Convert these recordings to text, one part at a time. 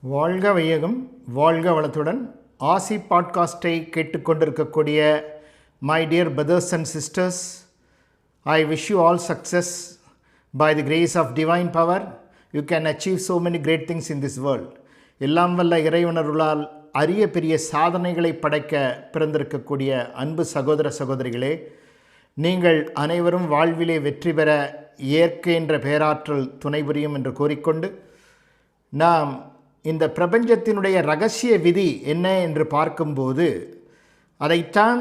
வாழ்க வையகம், வாழ்க வளத்துடன். ஆசி பாட்காஸ்டை கேட்டுக்கொண்டிருக்கக்கூடிய my dear brothers and sisters, I wish you all success. By the grace of divine power you can achieve so many great things in this world. எல்லாம் வல்ல இறைவனருளால் அரிய பெரிய சாதனைகளை படைக்க பிறந்திருக்கக்கூடிய அன்பு சகோதர சகோதரிகளே, நீங்கள் அனைவரும் வாழ்விலே வெற்றி பெற இயற்கை என்ற பேராற்றல் துணை புரியும் என்று கூறிக்கொண்டு, நாம் இந்த பிரபஞ்சத்தினுடைய இரகசிய விதி என்ன என்று பார்க்கும்போது, அதைத்தான்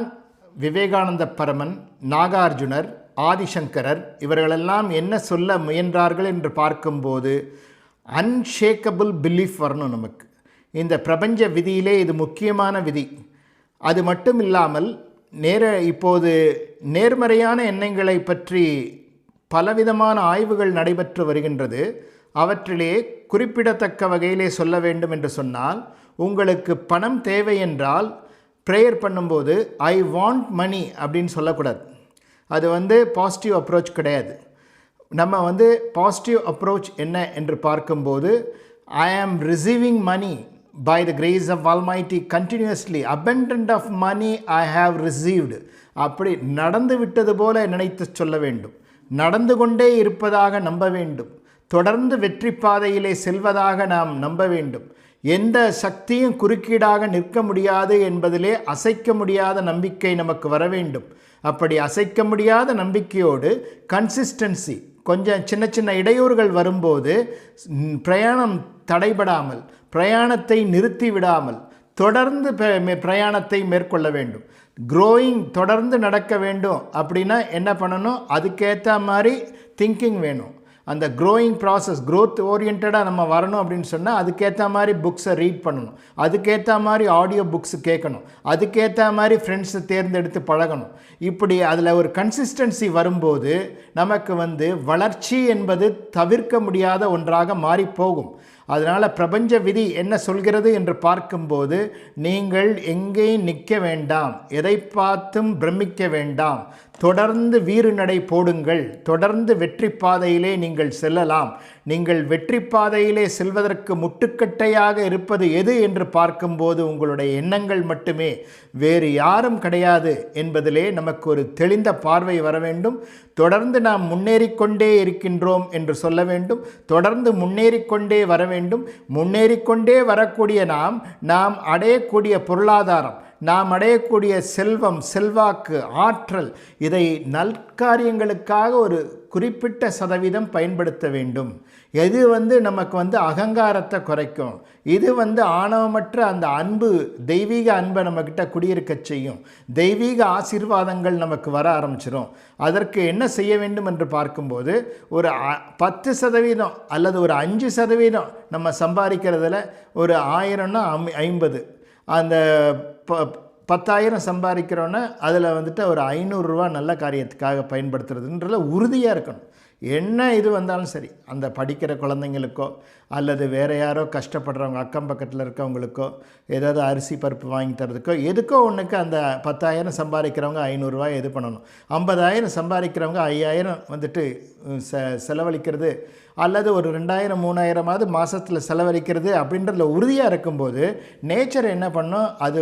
விவேகானந்த பரமன், நாகார்ஜுனர், ஆதிசங்கரர் இவர்களெல்லாம் என்ன சொல்ல முயன்றார்கள் என்று பார்க்கும்போது, அன்ஷேக்கபிள் பிலீஃப் வரணும் நமக்கு. இந்த பிரபஞ்ச விதியிலே இது முக்கியமான விதி. அது மட்டும் இல்லாமல் இப்போது நேர்மறையான எண்ணங்களை பற்றி பலவிதமான ஆய்வுகள் நடைபெற்று வருகின்றது. அவற்றிலே குறிப்பிடத்தக்க வகையிலே சொல்ல வேண்டும் என்று சொன்னால், உங்களுக்கு பணம் தேவை என்றால் ப்ரேயர் பண்ணும்போது ஐ வாண்ட் மணி அப்படின்னு சொல்லக்கூடாது. அது பாசிட்டிவ் அப்ரோச் கிடையாது. நம்ம பாசிட்டிவ் அப்ரோச் என்ன என்று பார்க்கும்போது, I am receiving money by the grace of Almighty continuously, abundant of money I have received. அப்படி நடந்து விட்டது போல நினைத்து சொல்ல வேண்டும். நடந்து கொண்டே இருப்பதாக நம்ப வேண்டும். தொடர்ந்து வெற்றி பாதையிலே செல்வதாக நாம் நம்ப வேண்டும். எந்த சக்தியும் குறுக்கீடாக நிற்க முடியாது என்பதிலே அசைக்க முடியாத நம்பிக்கை நமக்கு வர வேண்டும். அப்படி அசைக்க முடியாத நம்பிக்கையோடு கன்சிஸ்டன்சி, கொஞ்சம் சின்ன சின்ன இடையூறுகள் வரும்போது பிரயாணம் தடைபடாமல், பிரயாணத்தை நிறுத்தி விடாமல் தொடர்ந்து பிரயாணத்தை மேற்கொள்ள வேண்டும். க்ரோயிங் தொடர்ந்து நடக்க வேண்டும். அப்படின்னா என்ன பண்ணணும்? அதுக்கேற்ற மாதிரி திங்கிங் வேணும். அந்த க்ரோயிங் ப்ராசஸ், க்ரோத் ஓரியன்டாக நம்ம வரணும் அப்படின்னு சொன்னால் அதுக்கேற்ற மாதிரி புக்ஸை ரீட் பண்ணணும், அதுக்கேற்ற மாதிரி ஆடியோ புக்ஸ் கேட்கணும், அதுக்கேற்ற மாதிரி ஃப்ரெண்ட்ஸை தேர்ந்தெடுத்து பழகணும். இப்படி அதில் ஒரு கன்சிஸ்டன்சி வரும்போது நமக்கு வளர்ச்சி என்பது தவிர்க்க முடியாத ஒன்றாக மாறிப்போகும். அதனால் பிரபஞ்ச விதி என்ன சொல்கிறது என்று பார்க்கும்போது, நீங்கள் எங்கேயும் நிற்க வேண்டாம், எதை பார்த்தும் பிரமிக்க வேண்டாம், தொடர்ந்து வீறு நடை போடுங்கள், தொடர்ந்து வெற்றி பாதையிலே நீங்கள் செல்லலாம். நீங்கள் வெற்றி பாதையிலே செல்வதற்கு முட்டுக்கட்டையாக இருப்பது எது என்று பார்க்கும்போது உங்களுடைய எண்ணங்கள் மட்டுமே, வேறு யாரும் கிடையாது என்பதிலே நமக்கு ஒரு தெளிந்த பார்வை வர வேண்டும். தொடர்ந்து நாம் முன்னேறிக்கொண்டே இருக்கின்றோம் என்று சொல்ல வேண்டும். தொடர்ந்து முன்னேறிக்கொண்டே வர வேண்டும். முன்னேறிக்கொண்டே வரக்கூடிய நாம் அடையக்கூடிய பொருளாதாரம், நாம் அடையக்கூடிய செல்வம், செல்வாக்கு, ஆற்றல், இதை நற்காரியங்களுக்காக ஒரு குறிப்பிட்ட சதவீதம் பயன்படுத்த வேண்டும். எது நமக்கு அகங்காரத்தை குறைக்கும், இது ஆணவமற்ற அந்த அன்பு, தெய்வீக அன்பை நம்மக்கிட்ட குடியிருக்க செய்யும். தெய்வீக ஆசீர்வாதங்கள் நமக்கு வர ஆரம்பிச்சிடும். அதற்கு என்ன செய்ய வேண்டும் என்று பார்க்கும்போது, ஒரு 10% அல்லது ஒரு 5% நம்ம சம்பாதிக்கிறதுல ஒரு 1000னா 50, அந்த 10,000 சம்பாதிக்கிறோன்னா அதில் ஒரு 500 ரூபா நல்ல காரியத்துக்காக பயன்படுத்துறதுன்றதுல உறுதியாக இருக்கணும். என்ன இது வந்தாலும் சரி, அந்த படிக்கிற குழந்தைங்களுக்கோ அல்லது வேறு யாரோ கஷ்டப்படுறவங்க அக்கம் பக்கத்தில் இருக்கவங்களுக்கோ ஏதாவது அரிசி பருப்பு வாங்கி தரதுக்கோ எதுக்கோ ஒன்றுக்கு அந்த 10,000 சம்பாதிக்கிறவங்க 500 ரூபாய் இது பண்ணணும். 50,000 சம்பாதிக்கிறவங்க 5,000 செலவழிக்கிறது அல்லது ஒரு 2,000 3,000 மாதத்தில் செலவழிக்கிறது அப்படின்றதுல உறுதியாக இருக்கும்போது நேச்சர் என்ன பண்ணும்? அது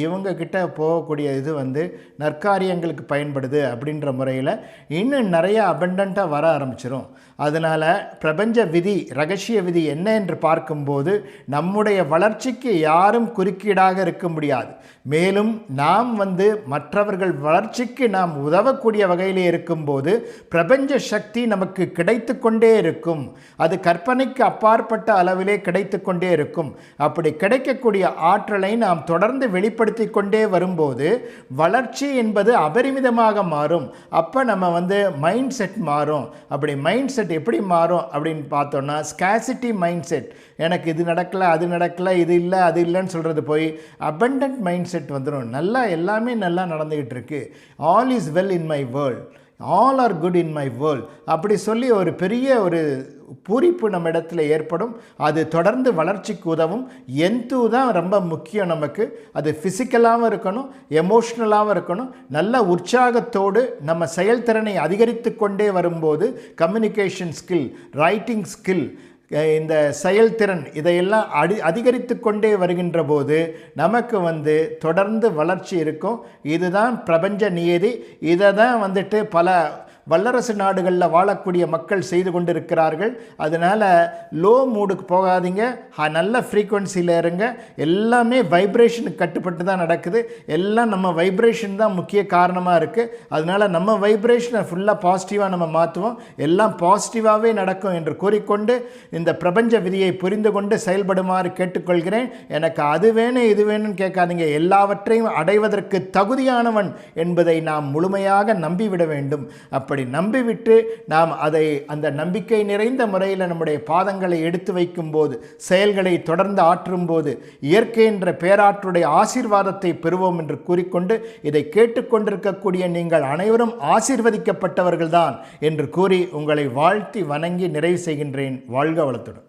இவங்க கிட்ட போகக்கூடிய இது நற்காரியங்களுக்கு பயன்படுது அப்படின்ற முறையில் இன்னும் நிறைய அபண்டண்ட்டாக வர ஆரம்பிச்சிடும். அதனால் பிரபஞ்ச விதி, இரகசிய விதி என்ன என்று பார்க்கும்போது, நம்முடைய வளர்ச்சிக்கு யாரும் குறுக்கீடாக இருக்க முடியாது. மேலும் நாம் மற்றவர்கள் வளர்ச்சிக்கு நாம் உதவக்கூடிய வகையிலே இருக்கும்போது பிரபஞ்ச சக்தி நமக்கு கிடைத்து கொண்டே இருக்கும். அது கற்பனைக்கு அப்பாற்பட்ட அளவிலே கிடைத்து கொண்டே இருக்கும். அப்படி கிடைக்கக்கூடிய ஆற்றலை நாம் தொடர்ந்து வெளிப்படுத்தி கொண்டே வரும்போது வளர்ச்சி என்பது அபரிமிதமாக மாறும். அப்போ நம்ம மைண்ட் செட் மாறும். அப்படி மைண்ட் செட் எப்படி மாறும் அப்படின்னு பார்த்தோன்னா, ஸ்கேசிட்டி மைண்ட் செட், எனக்கு இது நடக்கலை, அது நடக்கலை, இது இல்லை, அது இல்லைன்னு சொல்கிறது போய் அபண்டன்ட் மைண்ட் செட் வந்துடும். நல்லா எல்லாமே நல்லா நடந்துக்கிட்டு இருக்கு, all is well in my world, all are good in my world அப்படி சொல்லி ஒரு பெரிய ஒரு பூரிப்பு நம்ம இடத்துல ஏற்படும். அது தொடர்ந்து வளர்ச்சிக்கு உதவும். எந்து தான் ரொம்ப முக்கியம் நமக்கு. அது ஃபிசிக்கலாகவும் இருக்கணும், எமோஷ்னலாகவும் இருக்கணும். நல்ல உற்சாகத்தோடு நம்ம செயல்திறனை அதிகரித்து கொண்டே வரும்போது கம்யூனிகேஷன் ஸ்கில், ரைட்டிங் ஸ்கில், இந்த செயல்திறன் இதையெல்லாம் அதிகரித்து கொண்டே வருகின்ற போது நமக்கு தொடர்ந்து வளர்ச்சி இருக்கும். இதுதான் பிரபஞ்ச நியதி. இதை தான் பல வல்லரசு நாடுகளில் வாழக்கூடிய மக்கள் செய்து கொண்டிருக்கிறார்கள். அதனால் லோ மூடுக்கு போகாதீங்க, நல்ல ஃப்ரீக்குவன்சியில் இருங்க. எல்லாமே வைப்ரேஷனுக்கு கட்டுப்பட்டு தான் நடக்குது. எல்லாம் நம்ம வைப்ரேஷன் தான் முக்கிய காரணமாக இருக்குது. அதனால் நம்ம வைப்ரேஷனை ஃபுல்லாக பாசிட்டிவாக நம்ம மாற்றுவோம். எல்லாம் பாசிட்டிவாகவே நடக்கும் என்று கூறிக்கொண்டு இந்த பிரபஞ்ச விதியை புரிந்து கொண்டு செயல்படுமாறு கேட்டுக்கொள்கிறேன். எனக்கு அது வேணும் இது வேணும்னு கேட்காதீங்க. எல்லாவற்றையும் அடைவதற்கு தகுதியானவன் என்பதை நாம் முழுமையாக நம்பிவிட வேண்டும். அப்படி நம்பிவிட்டு நாம் அந்த நம்பிக்கை நிறைந்த முறையில் நம்முடைய பாதங்களை எடுத்து வைக்கும் போது, செயல்களை தொடர்ந்து ஆற்றும் போது இயற்கை என்ற பேராற்றுடைய ஆசீர்வாதத்தை பெறுவோம் என்று கூறிக்கொண்டு இதை கேட்டுக்கொண்டிருக்கக்கூடிய நீங்கள் அனைவரும் ஆசீர்வதிக்கப்பட்டவர்கள்தான் என்று கூறி உங்களை வாழ்த்தி வணங்கி நிறைவு செய்கின்றேன். வாழ்க வளத்துடன்.